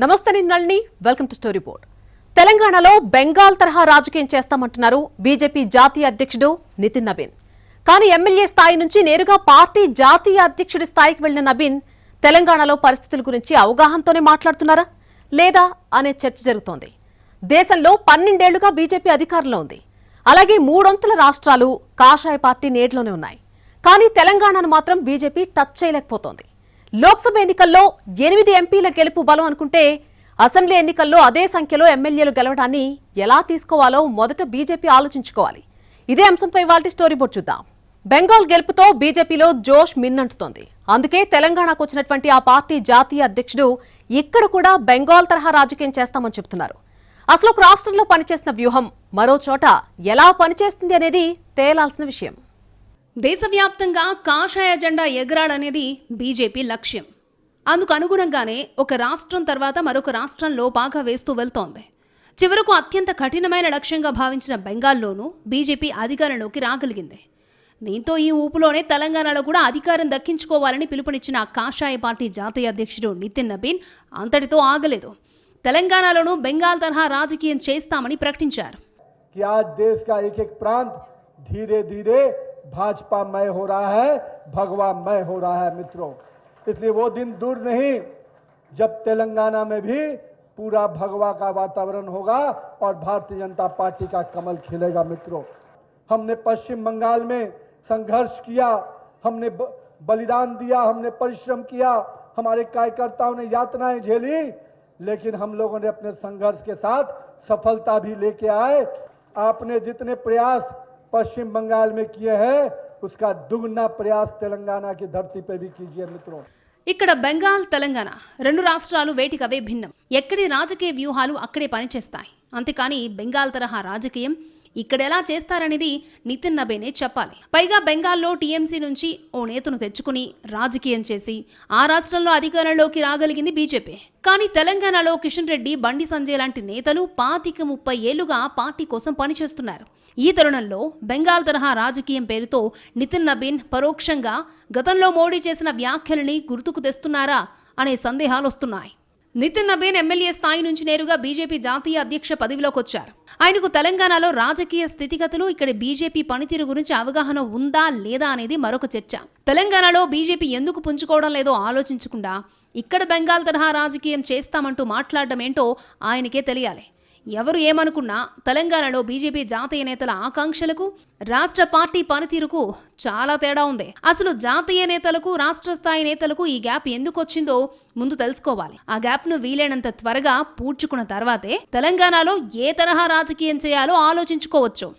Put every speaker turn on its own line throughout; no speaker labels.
నమస్తే నిన్నల్ని welcome to story board. తెలంగాణలో బెంగాల్ తరహా రాజకీయం చేస్తామంటున్నారు బీజేపీ జాతీయ అధ్యక్షుడు నితిన్ నబీన్. కానీ ఎమ్మెల్యే స్థాయి నుంచి నేరుగా పార్టీ జాతీయ అధ్యక్షుడి స్థాయికి వెళ్లిన నబీన్ తెలంగాణలో పరిస్థితుల గురించి అవగాహనతోనే మాట్లాడుతున్నారా లేదా అనే చర్చ జరుగుతోంది. దేశంలో 12 ఏళ్లుగా బీజేపీ అధికారంలో ఉంది. అలాగే 3 అంతుల రాష్ట్రాలు కాషాయ పార్టీ నేడ్లోనే ఉన్నాయి. కానీ తెలంగాణను మాత్రం బీజేపీ టచ్ చేయలేకపోతోంది. లోక్సభ ఎన్నికల్లో 8 ఎంపీల గెలుపు బలం అనుకుంటే అసెంబ్లీ ఎన్నికల్లో అదే సంఖ్యలో ఎమ్మెల్యేలు గెలవడాన్ని ఎలా తీసుకోవాలో మొదట బీజేపీ ఆలోచించుకోవాలి. ఇదే అంశంపై వాటి స్టోరీ బోర్డ్ చూద్దాం. బెంగాల్ గెలుపుతో బీజేపీలో జోష్ మిన్నంటుతోంది. అందుకే తెలంగాణకు వచ్చినటువంటి ఆ పార్టీ జాతీయ అధ్యక్షుడు ఇక్కడ కూడా బెంగాల్ తరహా రాజకీయం చేస్తామని చెబుతున్నారు. అసలు ఒక రాష్ట్రంలో పనిచేసిన వ్యూహం మరో చోట ఎలా పనిచేస్తుంది అనేది తేలాల్సిన విషయం.
దేశవ్యాప్తంగా కాషాయ జెండా ఎగరాలనేది బీజేపీ లక్ష్యం. అందుకు అనుగుణంగానే ఒక రాష్ట్రం తర్వాత మరొక రాష్ట్రంలో బాగా వేస్తూ వెళ్తోంది. చివరకు అత్యంత కఠినమైన లక్ష్యంగా భావించిన బెంగాల్లోనూ బీజేపీ అధికారంలోకి రాగలిగింది. దీంతో ఈ ఊపులోనే తెలంగాణలో కూడా అధికారం దక్కించుకోవాలని పిలుపునిచ్చిన కాషాయ పార్టీ జాతీయ అధ్యక్షుడు నితిన్ నబీన్ అంతటితో ఆగలేదు. తెలంగాణలోనూ బెంగాల్ తరహా రాజకీయం చేస్తామని ప్రకటించారు.
भाजपा मय हो रहा है, भगवा मय हो रहा है मित्रों। इसलिए वो दिन दूर नहीं जब तेलंगाना में भी पूरा भगवा का वातावरण होगा और भारतीय जनता पार्टी का कमल खिलेगा मित्रों। हमने पश्चिम बंगाल में संघर्ष किया, हमने बलिदान दिया, हमने परिश्रम किया, हमारे कार्यकर्ताओं ने यातनाएं झेली, लेकिन हम लोगों ने अपने संघर्ष के साथ सफलता भी लेके आए। आपने जितने प्रयास पश्चिम बंगाल में किए हैं उसका दुगना प्रयास तेलंगाना की धरती पे भी कीजिए मित्रों।
ఇక్కడ బెంగాల్ తెలంగాణ 2 రాష్ట్రాలు వేటికవే భిన్నం. ఎక్కడి రాజకీయ వ్యూహాలు అక్కడే పనిచేస్తాయి. అంతేకాని బెంగాల్ తరహా రాజకీయం ఇక్కడ ఎలా చేస్తారనేది నితిన్ నబీనే చెప్పాలి. పైగా బెంగాల్లో టీఎంసీ నుంచి ఓ నేతను తెచ్చుకుని రాజకీయం చేసి ఆ రాష్ట్రంలో అధికారంలోకి రాగలిగింది బీజేపీ. కానీ తెలంగాణలో కిషన్ రెడ్డి, బండి సంజయ్ లాంటి నేతలు 25-30 ఏళ్లుగా పార్టీ కోసం పనిచేస్తున్నారు. ఈ తరుణంలో బెంగాల్ తరహా రాజకీయం పేరుతో నితిన్ నబీన్ పరోక్షంగా గతంలో మోడీ చేసిన వ్యాఖ్యలని గుర్తుకు తెస్తున్నారా అనే సందేహాలు వస్తున్నాయి. నితిన్ నబీన్ ఎమ్మెల్యే స్థాయి నుంచి నేరుగా బీజేపీ జాతీయ అధ్యక్ష పదవిలోకి వచ్చారు. ఆయనకు తెలంగాణలో రాజకీయ స్థితిగతులు, ఇక్కడ బీజేపీ పనితీరు గురించి అవగాహన ఉందా లేదా అనేది మరొక చర్చ. తెలంగాణలో బీజేపీ ఎందుకు పుంజుకోవడం లేదో ఆలోచించకుండా ఇక్కడ బెంగాల్ తరహా రాజకీయం చేస్తామంటూ మాట్లాడడం ఏంటో ఆయనకే తెలియాలి. ఎవరు ఏమనుకున్నా తెలంగాణలో బీజేపీ జాతీయ నేతల ఆకాంక్షలకు రాష్ట్ర పార్టీ పనితీరుకు చాలా తేడా ఉంది. అసలు జాతీయ నేతలకు, రాష్ట్ర స్థాయి నేతలకు ఈ గ్యాప్ ఎందుకు వచ్చిందో ముందు తెలుసుకోవాలి. ఆ గ్యాప్ ను వీలైనంత త్వరగా పూడ్చుకున్న తర్వాతే తెలంగాణలో ఏ తరహా రాజకీయం చేయాలో ఆలోచించుకోవచ్చు.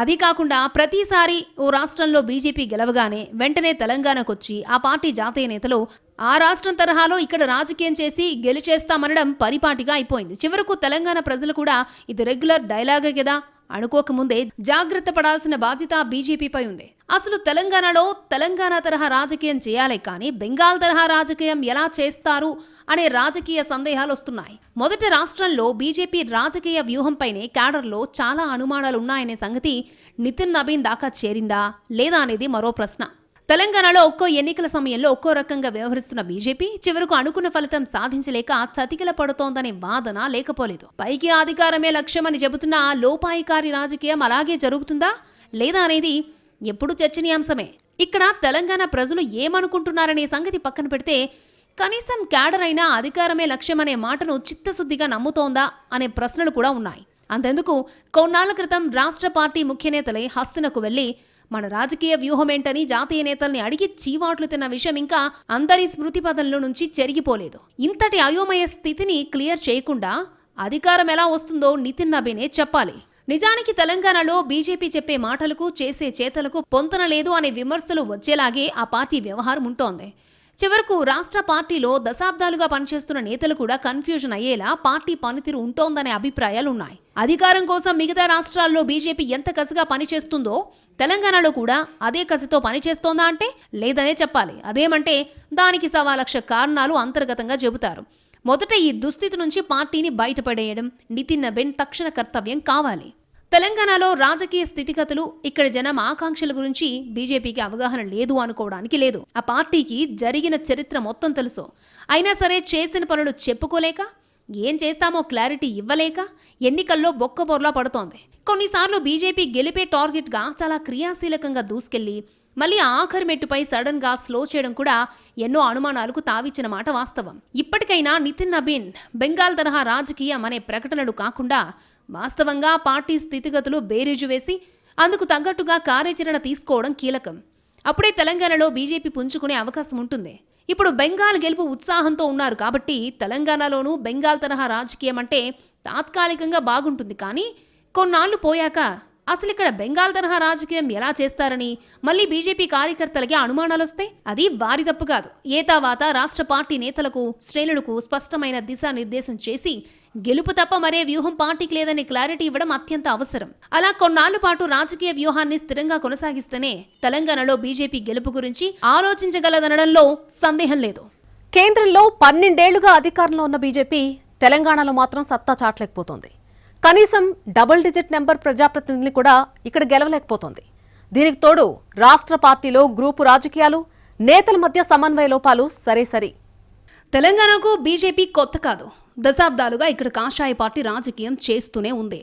అది కాకుండా ప్రతిసారి ఓ రాష్ట్రంలో బీజేపీ గెలవగానే వెంటనే తెలంగాణకు వచ్చి ఆ పార్టీ జాతీయ నేతలు ఆ రాష్ట్రం తరహాలో ఇక్కడ రాజకీయం చేసి గెలిచేస్తామనడం పరిపాటిగా అయిపోయింది. చివరకు తెలంగాణ ప్రజలు కూడా ఇది రెగ్యులర్ డైలాగే కదా అనుకోకముందే జాగ్రత్త పడాల్సిన బాధ్యత బీజేపీపై ఉంది. అసలు తెలంగాణలో తెలంగాణ తరహా రాజకీయం చేయాలి, కానీ బెంగాల్ తరహా రాజకీయం ఎలా చేస్తారు అనే రాజకీయ సందేహాలు వస్తున్నాయి. మొదటి రాష్ట్రంలో బీజేపీ రాజకీయ వ్యూహంపైనే క్యాడర్లో చాలా అనుమానాలు ఉన్నాయనే సంగతి నితిన్ నబీన్ దాకా చేరిందా లేదా అనేది మరో ప్రశ్న. తెలంగాణలో ఒక్కో ఎన్నికల సమయంలో ఒక్కో రకంగా వ్యవహరిస్తున్న బీజేపీ చివరకు అనుకున్న ఫలితం సాధించలేక చతికిల పడుతోందనే వాదన లేకపోలేదు. పైకి అధికారమే లక్ష్యమని చెబుతున్న లోపాయికారి రాజకీయం అలాగే జరుగుతుందా లేదా అనేది ఎప్పుడు చర్చనీయాంశమే. ఇక్కడ తెలంగాణ ప్రజలు ఏమనుకుంటున్నారనే సంగతి పక్కన పెడితే కనీసం క్యాడర్ అయినా అధికారమే లక్ష్యమనే మాటను చిత్తశుద్ధిగా నమ్ముతోందా అనే ప్రశ్నలు కూడా ఉన్నాయి. అంతెందుకు కొన్నాళ్ల క్రితం రాష్ట్ర పార్టీ ముఖ్య నేతలే హస్తినకు వెళ్లి మన రాజకీయ వ్యూహం ఏంటని జాతీయ నేతల్ని అడిగి చీవాట్లు తిన్న విషయం ఇంకా అందరి స్మృతి పదంలో నుంచి చెరిగిపోలేదు. ఇంతటి అయోమయ స్థితిని క్లియర్ చేయకుండా అధికారం ఎలా వస్తుందో నితిన్ నబీనే చెప్పాలి. నిజానికి తెలంగాణలో బీజేపీ చెప్పే మాటలకు చేసే చేతలకు పొంతన లేదు అనే విమర్శలు వచ్చేలాగే ఆ పార్టీ వ్యవహారం ఉంటోంది. చివరకు రాష్ట్ర పార్టీలో దశాబ్దాలుగా పనిచేస్తున్న నేతలు కూడా కన్ఫ్యూజన్ అయ్యేలా పార్టీ పనితీరు ఉంటోందనే అభిప్రాయాలు ఉన్నాయి. అధికారం కోసం మిగతా రాష్ట్రాల్లో బీజేపీ ఎంత కసిగా పనిచేస్తుందో తెలంగాణలో కూడా అదే కసితో పనిచేస్తోందా అంటే లేదనే చెప్పాలి. అదేమంటే దానికి 1.25 లక్ష కారణాలు అంతర్గతంగా చెబుతారు. మొదట ఈ దుస్థితి నుంచి పార్టీని బయటపడేయడం నితిన్ నబీన్ తక్షణ కర్తవ్యం కావాలి. తెలంగాణలో రాజకీయ స్థితిగతులు, ఇక్కడ జనం ఆకాంక్షల గురించి బీజేపీకి అవగాహన లేదు అనుకోవడానికి లేదు. ఆ పార్టీకి జరిగిన చరిత్ర మొత్తం తెలుసు. అయినా సరే చేసిన పనులు చెప్పుకోలేక, ఏం చేస్తామో క్లారిటీ ఇవ్వలేక ఎన్నికల్లో బొక్కబోర్లా పడుతోంది. కొన్నిసార్లు బీజేపీ గెలిపే టార్గెట్గా చాలా క్రియాశీలకంగా దూసుకెళ్లి మళ్ళీ ఆఖరి మెట్టుపై సడన్ గా స్లో చేయడం కూడా ఎన్నో అనుమానాలకు తావిచ్చిన మాట వాస్తవం. ఇప్పటికైనా నితిన్ నబీన్ బెంగాల్ తరహా రాజకీయం అనే ప్రకటనలు కాకుండా వాస్తవంగా పార్టీ స్థితిగతులు బేరీజు వేసి అందుకు తగ్గట్టుగా కార్యాచరణ తీసుకోవడం కీలకం. అప్పుడే తెలంగాణలో బీజేపీ పుంజుకునే అవకాశం ఉంటుంది. ఇప్పుడు బెంగాల్ గెలుపు ఉత్సాహంతో ఉన్నారు కాబట్టి తెలంగాణలోనూ బెంగాల్ తరహా రాజకీయం అంటే తాత్కాలికంగా బాగుంటుంది. కానీ కొన్నాళ్లు పోయాక అసలు ఇక్కడ బెంగాల్ తరహా రాజకీయం ఎలా చేస్తారని మళ్ళీ బీజేపీ కార్యకర్తలకి అనుమానాలు వస్తాయి. అది వారి తప్పు కాదు. ఏతావాత రాష్ట్ర పార్టీ నేతలకు, శ్రేణులకు స్పష్టమైన దిశానిర్దేశం చేసి గెలుపు తప్ప మరే వ్యూహం పార్టీకి లేదనే క్లారిటీ ఇవ్వడం అత్యంత అవసరం. అలా కొన్నాళ్ల పాటు రాజకీయ వ్యూహాన్ని స్థిరంగా కొనసాగిస్తేనే తెలంగాణలో బీజేపీ గెలుపు గురించి ఆలోచించగలదనడంలో సందేహం లేదు.
కేంద్రంలో 12 ఏళ్లుగా అధికారంలో ఉన్న బీజేపీ తెలంగాణలో మాత్రం సత్తా చాటలేకపోతోంది. కనీసం డబుల్ డిజిట్ నెంబర్ ప్రజాప్రతినిధుల్ని కూడా ఇక్కడ గెలవలేకపోతోంది. దీనికి తోడు రాష్ట్ర పార్టీలో గ్రూపు రాజకీయాలు, నేతల మధ్య సమన్వయ లోపాలు సరే.
తెలంగాణకు బీజేపీ కొత్త కాదు. దశాబ్దాలుగా ఇక్కడ కాషాయ పార్టీ రాజకీయం చేస్తూనే ఉంది.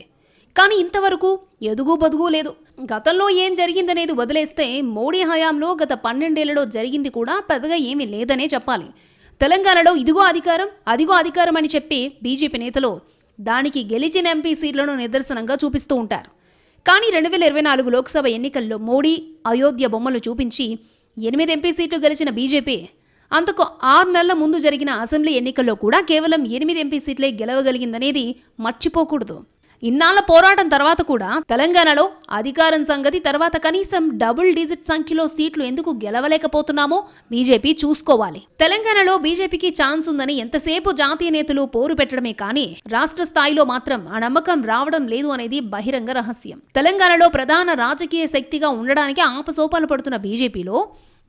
కానీ ఇంతవరకు ఎదుగు బదుగు లేదు. గతంలో ఏం జరిగిందనేది వదిలేస్తే మోడీ హయాంలో గత 12 ఏళ్లలో జరిగింది కూడా పెద్దగా ఏమీ లేదనే చెప్పాలి. తెలంగాణలో ఇదిగో అధికారం, అదిగో అధికారం అని చెప్పి బీజేపీ నేతలు దానికి గెలిచిన ఎంపీ సీట్లను నిదర్శనంగా చూపిస్తూ ఉంటారు. కానీ 2024 లోక్సభ ఎన్నికల్లో మోడీ అయోధ్య బొమ్మలు చూపించి 8 ఎంపీ సీట్లు గెలిచిన బీజేపీ అంతకు 6 నెలల ముందు జరిగిన అసెంబ్లీ ఎన్నికల్లో కూడా కేవలం 8 ఎంపీ సీట్లే గెలవగలిగిందనేది మర్చిపోకూడదు. ఇన్నాళ్ల పోరాటం తర్వాత కూడా తెలంగాణలో అధికారం సంగతి తర్వాత కనీసం డబుల్ డిజిట్ సంఖ్యలో సీట్లు ఎందుకు గెలవలేకపోతున్నామో బీజేపీ చూసుకోవాలి. తెలంగాణలో బీజేపీకి ఛాన్స్ ఉందని ఎంతసేపు జాతీయ నేతలు పోరు పెట్టడమే కానీ రాష్ట్ర స్థాయిలో మాత్రం ఆ నమ్మకం రావడం లేదు అనేది బహిరంగ రహస్యం. తెలంగాణలో ప్రధాన రాజకీయ శక్తిగా ఉండడానికి ఆపసోపాలు పడుతున్న బీజేపీలో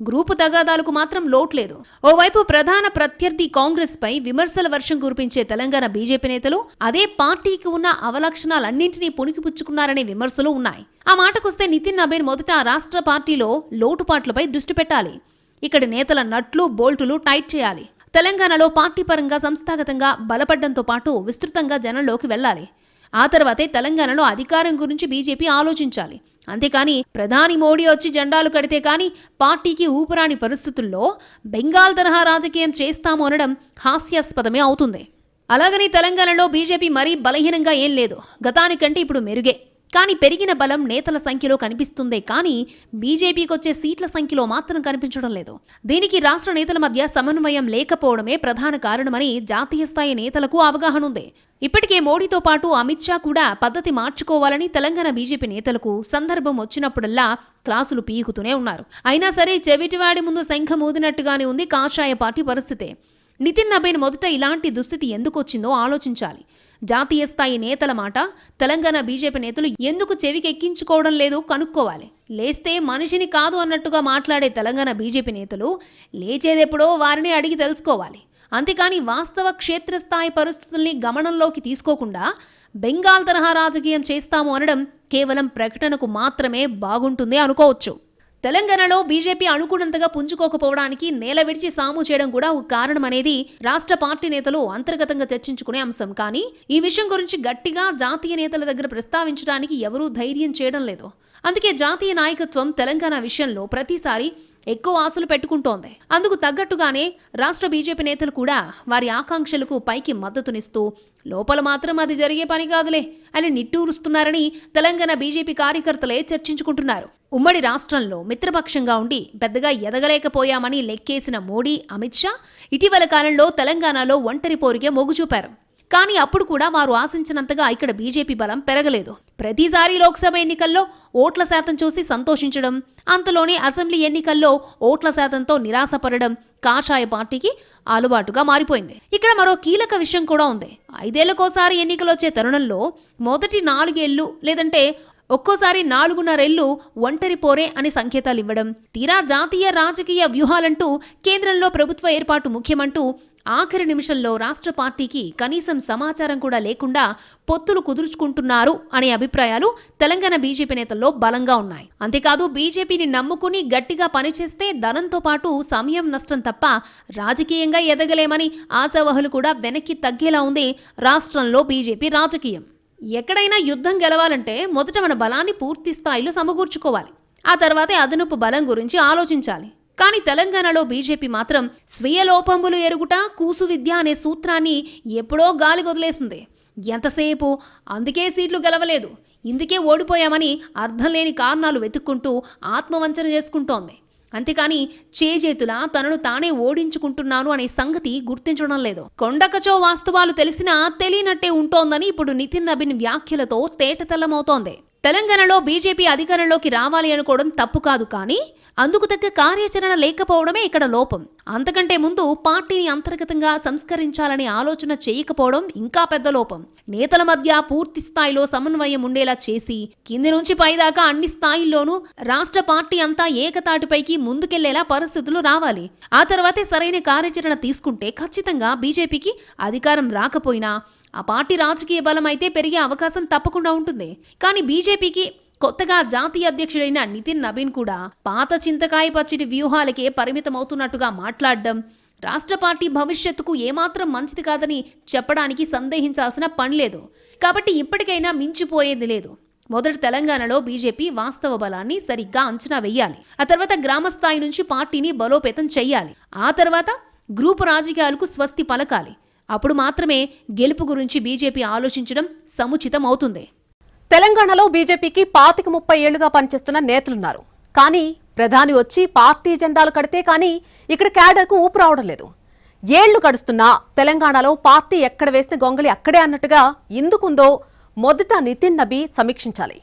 గ్రూపు తగాదాలకు మాత్రం లోట్లేదు. ఓవైపు ప్రధాన ప్రత్యర్థి కాంగ్రెస్ పై విమర్శల వర్షం కురిపించే తెలంగాణ బీజేపీ నేతలు అదే పార్టీకి ఉన్న అవలక్షణాలన్నింటినీ పుణికిపుచ్చుకున్నారనే విమర్శలు ఉన్నాయి. ఆ మాటకొస్తే నితిన్ నబీన్ మొదట రాష్ట్ర పార్టీలో లోటుపాట్లపై దృష్టి పెట్టాలి. ఇక్కడి నేతల నట్లు బోల్టులు టైట్ చేయాలి. తెలంగాణలో పార్టీ పరంగా సంస్థాగతంగా బలపడ్డంతో పాటు విస్తృతంగా జనంలోకి వెళ్లాలి. ఆ తర్వాతే తెలంగాణలో అధికారం గురించి బీజేపీ ఆలోచించాలి. అంతేకాని ప్రధాని మోడీ వచ్చి జెండాలు కడితే కానీ పార్టీకి ఊపిరాని పరిస్థితుల్లో బెంగాల్ తరహా రాజకీయం చేస్తాము అనడం హాస్యాస్పదమే అవుతుంది. అలాగని తెలంగాణలో బీజేపీ మరీ బలహీనంగా ఏం లేదు. గతానికంటే ఇప్పుడు మెరుగే. కానీ పెరిగిన బలం నేతల సంఖ్యలో కనిపిస్తుందే కానీ బీజేపీకి వచ్చే సీట్ల సంఖ్యలో మాత్రం కనిపించడం లేదు. దీనికి రాష్ట్ర నేతల మధ్య సమన్వయం లేకపోవడమే ప్రధాన కారణమని జాతీయ స్థాయి నేతలకు అవగాహన ఉంది. ఇప్పటికే మోడీతో పాటు అమిత్ షా కూడా పద్ధతి మార్చుకోవాలని తెలంగాణ బీజేపీ నేతలకు సందర్భం వచ్చినప్పుడల్లా క్లాసులు పీకుతూనే ఉన్నారు. అయినా సరే చెవిటివాడి ముందు శంఖం ఊదినట్టుగానే ఉంది కాషాయ పార్టీ పరిస్థితి. నితిన్ నబీన్ మొదట ఇలాంటి దుస్థితి ఎందుకు వచ్చిందో ఆలోచించాలి. జాతీయ స్థాయి నేతల మాట తెలంగాణ బీజేపీ నేతలు ఎందుకు చెవికెక్కించుకోవడం లేదు కనుక్కోవాలి. లేస్తే మనిషిని కాదు అన్నట్టుగా మాట్లాడే తెలంగాణ బీజేపీ నేతలు లేచేదెప్పుడో వారిని అడిగి తెలుసుకోవాలి. అంతేకాని వాస్తవ క్షేత్రస్థాయి పరిస్థితుల్ని గమనంలోకి తీసుకోకుండా బెంగాల్ తరహా రాజకీయం చేస్తాము అనడం కేవలం ప్రకటనకు మాత్రమే బాగుంటుంది అనుకోవచ్చు. తెలంగాణలో బీజేపీ అనుకున్నంతగా పుంజుకోకపోవడానికి నేల విడిచి సాము చేయడం కూడా ఒక కారణం అనేది రాష్ట్ర పార్టీ నేతలు అంతర్గతంగా చర్చించుకునే అంశం. కానీ ఈ విషయం గురించి గట్టిగా జాతీయ నేతల దగ్గర ప్రస్తావించడానికి ఎవరూ ధైర్యం చేయడం లేదు. అందుకే జాతీయ నాయకత్వం తెలంగాణ విషయంలో ప్రతిసారి ఎక్కువ ఆశలు పెట్టుకుంటోంది. అందుకు తగ్గట్టుగానే రాష్ట్ర బీజేపీ నేతలు కూడా వారి ఆకాంక్షలకు పైకి మద్దతునిస్తూ లోపల మాత్రం అది జరిగే పని కాదులే అని నిట్టూరుస్తున్నారని తెలంగాణ బీజేపీ కార్యకర్తలే చర్చించుకుంటున్నారు. ఉమ్మడి రాష్ట్రంలో మిత్రపక్షంగా ఉండి పెద్దగా ఎదగలేకపోయామని లెక్కేసిన మోడీ, అమిత్ షా ఇటీవల కాలంలో తెలంగాణలో ఒంటరి పోరుకే మొగ్గు చూపారు. కానీ అప్పుడు కూడా వారు ఆశించినంతగా ఇక్కడ బీజేపీ బలం పెరగలేదు. ప్రతిసారి లోక్సభ ఎన్నికల్లో ఓట్ల శాతం చూసి సంతోషించడం, అంతలోనే అసెంబ్లీ ఎన్నికల్లో ఓట్ల శాతంతో నిరాశపడడం కాషాయ పార్టీకి అలవాటుగా మారిపోయింది. ఇక్కడ మరో కీలక విషయం కూడా ఉంది. 5 ఏళ్లకోసారి ఎన్నికలు వచ్చే తరుణంలో మొదటి 4 ఏళ్లు లేదంటే ఒక్కోసారి 4.5 ఏళ్లు ఒంటరి పోరే అని సంకేతాలు ఇవ్వడం, తీరా జాతీయ రాజకీయ వ్యూహాలంటూ కేంద్రంలో ప్రభుత్వ ఏర్పాటు ముఖ్యమంటూ ఆఖరి నిమిషంలో రాష్ట్ర పార్టీకి కనీసం సమాచారం కూడా లేకుండా పొత్తులు కుదుర్చుకుంటున్నారు అనే అభిప్రాయాలు తెలంగాణ బీజేపీ నేతల్లో బలంగా ఉన్నాయి. అంతేకాదు బీజేపీని నమ్ముకుని గట్టిగా పనిచేస్తే ధనంతో పాటు సమయం నష్టం తప్ప రాజకీయంగా ఎదగలేమని ఆశావహులు కూడా వెనక్కి తగ్గేలా ఉంది రాష్ట్రంలో బీజేపీ రాజకీయం. ఎక్కడైనా యుద్ధం గెలవాలంటే మొదట మన బలాన్ని పూర్తి స్థాయిలో సమకూర్చుకోవాలి. ఆ తర్వాతే అదనపు బలం గురించి ఆలోచించాలి. కానీ తెలంగాణలో బీజేపీ మాత్రం స్వీయ లోపంబులు ఎరుగుట కూసు విద్య అనే సూత్రాన్ని ఎప్పుడో గాలి వదిలేసింది. ఎంతసేపు అందుకే సీట్లు గెలవలేదు, ఇందుకే ఓడిపోయామని అర్థం లేని కారణాలు వెతుక్కుంటూ ఆత్మవంచన చేసుకుంటోంది. అంతేకాని చేజేతులా తనను తానే ఓడించుకుంటున్నాను అనే సంగతి గుర్తించడం లేదు. కొండకచో వాస్తవాలు తెలిసినా తెలియనట్టే ఉంటోందని ఇప్పుడు నితిన్ నబీన్ వ్యాఖ్యలతో తేటతెల్లమవుతోంది. తెలంగాణలో బీజేపీ అధికారంలోకి రావాలి అనుకోవడం తప్పు కాదు, కానీ అందుకు తగ్గ కార్యాచరణ లేకపోవడమే ఇక్కడ లోపం. అంతకంటే ముందు పార్టీని అంతర్గతంగా సంస్కరించాలనే ఆలోచన చేయకపోవడం ఇంకా పెద్ద లోపం. నేతల మధ్య పూర్తి స్థాయిలో సమన్వయం ఉండేలా చేసి కింది నుంచి పైదాకా అన్ని స్థాయిల్లోనూ రాష్ట్ర పార్టీ అంతా ఏకతాటిపైకి ముందుకెళ్లేలా పరిస్థితులు రావాలి. ఆ తర్వాతే సరైన కార్యాచరణ తీసుకుంటే ఖచ్చితంగా బీజేపీకి అధికారం రాకపోయినా ఆ పార్టీ రాజకీయ బలం అయితే పెరిగే అవకాశం తప్పకుండా ఉంటుంది. కానీ బీజేపీకి కొత్తగా జాతీయ అధ్యక్షుడైన నితిన్ నబీన్ కూడా పాత చింతకాయ పచ్చడి వ్యూహాలకే పరిమితమవుతున్నట్టుగా మాట్లాడడం రాష్ట్ర పార్టీ భవిష్యత్తుకు ఏమాత్రం మంచిది కాదని చెప్పడానికి సందేహించాల్సిన పని లేదు. కాబట్టి ఇప్పటికైనా మించిపోయేది లేదు. మొదటి తెలంగాణలో బీజేపీ వాస్తవ బలాన్ని సరిగ్గా అంచనా వెయ్యాలి. ఆ తర్వాత గ్రామ స్థాయి నుంచి పార్టీని బలోపేతం చెయ్యాలి. ఆ తర్వాత గ్రూపు రాజకీయాలకు స్వస్తి పలకాలి. అప్పుడు మాత్రమే గెలుపు గురించి బీజేపీ ఆలోచించడం సముచితం అవుతుంది.
తెలంగాణలో బీజేపీకి 25-30 ఏళ్లుగా పనిచేస్తున్న నేతలున్నారు. కానీ ప్రధాని వచ్చి పార్టీ జెండాలు కడితే కానీ ఇక్కడ క్యాడర్కు ఊపు రావడం లేదు. ఏళ్లు గడుస్తున్నా తెలంగాణలో పార్టీ ఎక్కడ వేసిన గొంగళి అక్కడే అన్నట్టుగా ఎందుకుందో మొదట నితిన్ నబీ సమీక్షించాలి.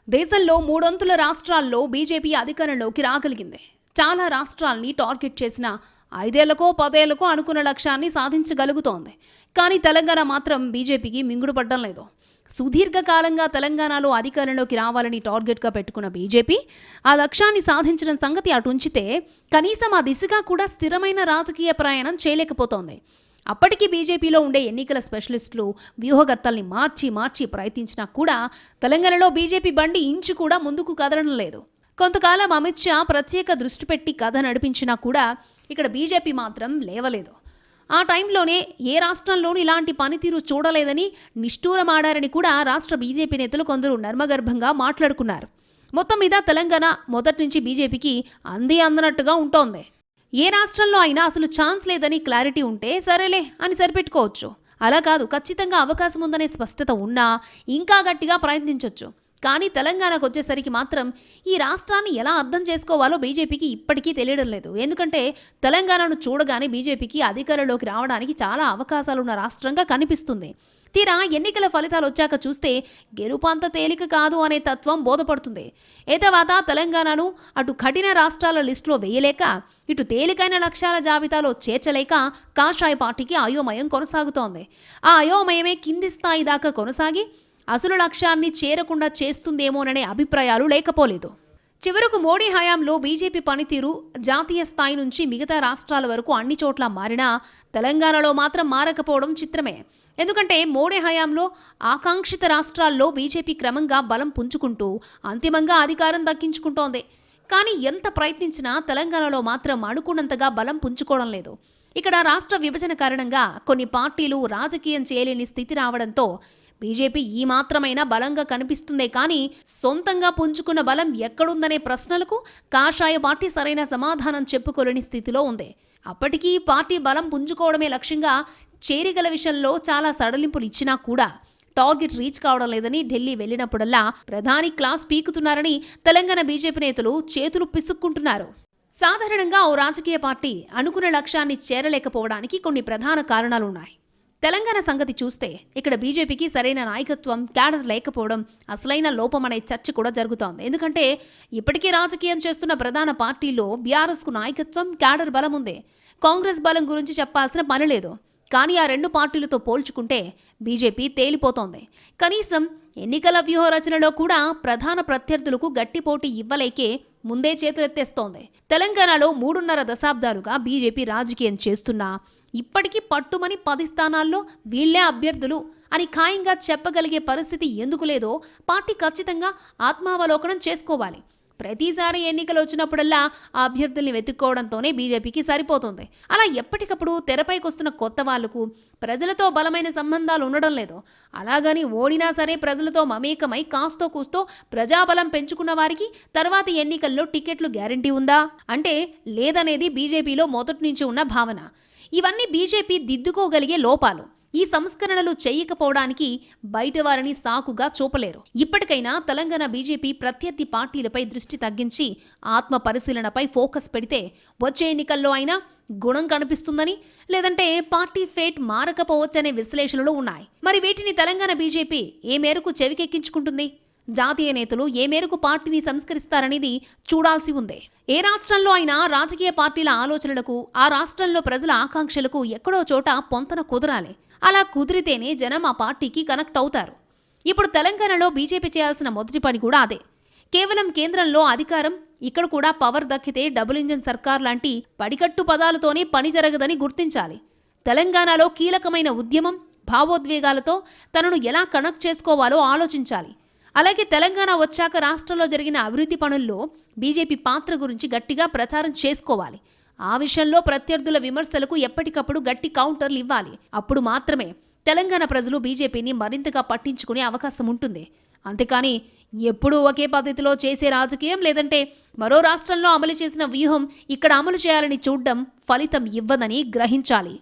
దేశంలో 3 వంతుల రాష్ట్రాల్లో బీజేపీ అధికారంలోకి రాగలిగింది. చాలా రాష్ట్రాల్ని టార్గెట్ చేసిన 5 ఏళ్లకో 10 ఏళ్లకో అనుకున్న లక్ష్యాన్ని సాధించగలుగుతోంది. కానీ తెలంగాణ మాత్రం బీజేపీకి మింగుడు పడ్డం లేదు. సుదీర్ఘకాలంగా తెలంగాణలో అధికారంలోకి రావాలని టార్గెట్గా పెట్టుకున్న బీజేపీ ఆ లక్ష్యాన్ని సాధించడం సంగతి అటుంచితే కనీసం ఆ దిశగా కూడా స్థిరమైన రాజకీయ ప్రయాణం చేయలేకపోతోంది. అప్పటికీ బీజేపీలో ఉండే ఎన్నికల స్పెషలిస్టులు వ్యూహకర్తల్ని మార్చి ప్రయత్నించినా కూడా తెలంగాణలో బీజేపీ బండి ఇంచు కూడా ముందుకు కదలడం లేదు. కొంతకాలం అమిత్ షా ప్రత్యేక దృష్టి పెట్టి కథ నడిపించినా కూడా ఇక్కడ బీజేపీ మాత్రం లేవలేదు. ఆ టైంలోనే ఏ రాష్ట్రంలోనూ ఇలాంటి పనితీరు చూడలేదని నిష్ఠూరమాడారని కూడా రాష్ట్ర బీజేపీ నేతలు కొందరు నర్మగర్భంగా మాట్లాడుకున్నారు. మొత్తం మీద తెలంగాణ మొదటి నుంచి బీజేపీకి అందనట్టుగా ఉంటోంది. ఏ రాష్ట్రంలో అయినా అసలు ఛాన్స్ లేదని క్లారిటీ ఉంటే సరేలే అని సరిపెట్టుకోవచ్చు. అలా కాదు, ఖచ్చితంగా అవకాశం ఉందనే స్పష్టత ఉన్నా ఇంకా గట్టిగా ప్రయత్నించవచ్చు. కానీ తెలంగాణకు వచ్చేసరికి మాత్రం ఈ రాష్ట్రాన్ని ఎలా అర్థం చేసుకోవాలో బీజేపీకి ఇప్పటికీ తెలియడం లేదు. ఎందుకంటే తెలంగాణను చూడగానే బీజేపీకి అధికారంలోకి రావడానికి చాలా అవకాశాలున్న రాష్ట్రంగా కనిపిస్తుంది. తీరా ఎన్నికల ఫలితాలు వచ్చాక చూస్తే గెలుపు అంత తేలిక కాదు అనే తత్వం బోధపడుతుంది. ఏతవాత తెలంగాణను అటు కఠిన రాష్ట్రాల లిస్టులో వేయలేక ఇటు తేలికైన లక్ష్యాల జాబితాలో చేర్చలేక కాషాయ పార్టీకి అయోమయం కొనసాగుతోంది. ఆ అయోమయమే కింది స్థాయి దాకా కొనసాగి అసలు లక్ష్యాన్ని చేరకుండా చేస్తుందేమోననే అభిప్రాయాలు లేకపోలేదు. చివరకు మోడీ హయాంలో బీజేపీ పనితీరు జాతీయ స్థాయి నుంచి మిగతా రాష్ట్రాల వరకు అన్ని చోట్ల మారినా తెలంగాణలో మాత్రం మారకపోవడం చిత్రమే. ఎందుకంటే మోడీ హయాంలో ఆకాంక్షిత రాష్ట్రాల్లో బీజేపీ క్రమంగా బలం పుంజుకుంటూ అంతిమంగా అధికారం దక్కించుకుంటోంది. కానీ ఎంత ప్రయత్నించినా తెలంగాణలో మాత్రం అనుకున్నంతగా బలం పుంజుకోవడం లేదు. ఇక్కడ రాష్ట్ర విభజన కారణంగా కొన్ని పార్టీలు రాజకీయం చేయలేని స్థితి రావడంతో బీజేపీ ఈ మాత్రమైనా బలంగా కనిపిస్తుందే కానీ సొంతంగా పుంజుకున్న బలం ఎక్కడుందనే ప్రశ్నలకు కాషాయ పార్టీ సరైన సమాధానం చెప్పుకోలేని స్థితిలో ఉంది. అప్పటికీ పార్టీ బలం పుంజుకోవడమే లక్ష్యంగా చేరికల విషయంలో చాలా సడలింపులు ఇచ్చినా కూడా టార్గెట్ రీచ్ కావడం లేదని ఢిల్లీ వెళ్ళినప్పుడల్లా ప్రధాని క్లాస్ పీకుతున్నారని తెలంగాణ బీజేపీ నేతలు చేతులు పిసుక్కుంటున్నారు. సాధారణంగా ఓ రాజకీయ పార్టీ అనుకున్న లక్ష్యాన్ని చేరలేకపోవడానికి కొన్ని ప్రధాన కారణాలున్నాయి. తెలంగాణ సంగతి చూస్తే ఇక్కడ బీజేపీకి సరైన నాయకత్వం, క్యాడర్ లేకపోవడం అసలైన లోపమనే చర్చ కూడా జరుగుతోంది. ఎందుకంటే ఇప్పటికీ రాజకీయం చేస్తున్న ప్రధాన పార్టీల్లో బీఆర్ఎస్కు నాయకత్వం, క్యాడర్ బలం ఉంది. కాంగ్రెస్ బలం గురించి చెప్పాల్సిన పని లేదు. కానీ ఆ 2 పార్టీలతో పోల్చుకుంటే బీజేపీ తేలిపోతోంది. కనీసం ఎన్నికల వ్యూహ రచనలో కూడా ప్రధాన ప్రత్యర్థులకు గట్టి పోటీ ఇవ్వలేకే ముందే చేతులెత్తేస్తోంది. తెలంగాణలో 3.5 దశాబ్దాలుగా బీజేపీ రాజకీయం చేస్తున్నా ఇప్పటికీ పట్టుమని 10 స్థానాల్లో వీళ్లే అభ్యర్థులు అని ఖాయంగా చెప్పగలిగే పరిస్థితి ఎందుకు లేదో పార్టీ ఖచ్చితంగా ఆత్మావలోకనం చేసుకోవాలి. ప్రతిసారి ఎన్నికలు వచ్చినప్పుడల్లా ఆ అభ్యర్థుల్ని వెతుక్కోవడంతోనే బీజేపీకి సరిపోతుంది. అలా ఎప్పటికప్పుడు తెరపైకి వస్తున్న కొత్త వాళ్లకు ప్రజలతో బలమైన సంబంధాలు ఉండడం లేదు. అలాగని ఓడినా సరే ప్రజలతో మమేకమై కాస్తో కూస్తో ప్రజాబలం పెంచుకున్న వారికి తర్వాత ఎన్నికల్లో టికెట్లు గ్యారంటీ ఉందా అంటే లేదనేది బీజేపీలో మొదటి నుంచి ఉన్న భావన. ఇవన్నీ బీజేపీ దిద్దుకోగలిగే లోపాలు. ఈ సంస్కరణలు చేయకపోవడానికి బయట వారిని సాకుగా చూపలేరు. ఇప్పటికైనా తెలంగాణ బీజేపీ ప్రత్యర్థి పార్టీలపై దృష్టి తగ్గించి ఆత్మ పరిశీలనపై ఫోకస్ పెడితే వచ్చే ఎన్నికల్లో అయినా గుణం కనిపిస్తుందని, లేదంటే పార్టీ ఫేట్ మారకపోవచ్చనే విశ్లేషణలు ఉన్నాయి. మరి వీటిని తెలంగాణ బీజేపీ ఏ మేరకు చెవికెక్కించుకుంటుంది? జాతీయ నేతలు ఏ మేరకు పార్టీని సంస్కరిస్తారనేది చూడాల్సి ఉంది. ఏ రాష్ట్రంలో అయినా రాజకీయ పార్టీల ఆలోచనలకు, ఆ రాష్ట్రంలో ప్రజల ఆకాంక్షలకు ఎక్కడో చోట పొంతన కుదరాలి. అలా కుదిరితేనే జనం ఆ పార్టీకి కనెక్ట్ అవుతారు. ఇప్పుడు తెలంగాణలో బీజేపీ చేయాల్సిన మొదటి పని కూడా అదే. కేవలం కేంద్రంలో అధికారం, ఇక్కడ కూడా పవర్ దక్కితే డబుల్ ఇంజన్ సర్కార్ లాంటి పడికట్టు పదాలతోనే పని జరగదని గుర్తించాలి. తెలంగాణలో కీలకమైన ఉద్యమం, భావోద్వేగాలతో తనను ఎలా కనెక్ట్ చేసుకోవాలో ఆలోచించాలి. అలాగే తెలంగాణ వచ్చాక రాష్ట్రంలో జరిగిన అభివృద్ధి పనుల్లో బీజేపీ పాత్ర గురించి గట్టిగా ప్రచారం చేసుకోవాలి. ఆ విషయంలో ప్రత్యర్థుల విమర్శలకు ఎప్పటికప్పుడు గట్టి కౌంటర్లు ఇవ్వాలి. అప్పుడు మాత్రమే తెలంగాణ ప్రజలు బీజేపీని మరింతగా పట్టించుకునే అవకాశం ఉంటుంది. అంతేకాని ఎప్పుడూ ఒకే పద్ధతిలో చేసే రాజకీయం, లేదంటే మరో రాష్ట్రంలో అమలు చేసిన వ్యూహం ఇక్కడ అమలు చేయాలని చూడడం ఫలితం ఇవ్వదని గ్రహించాలి.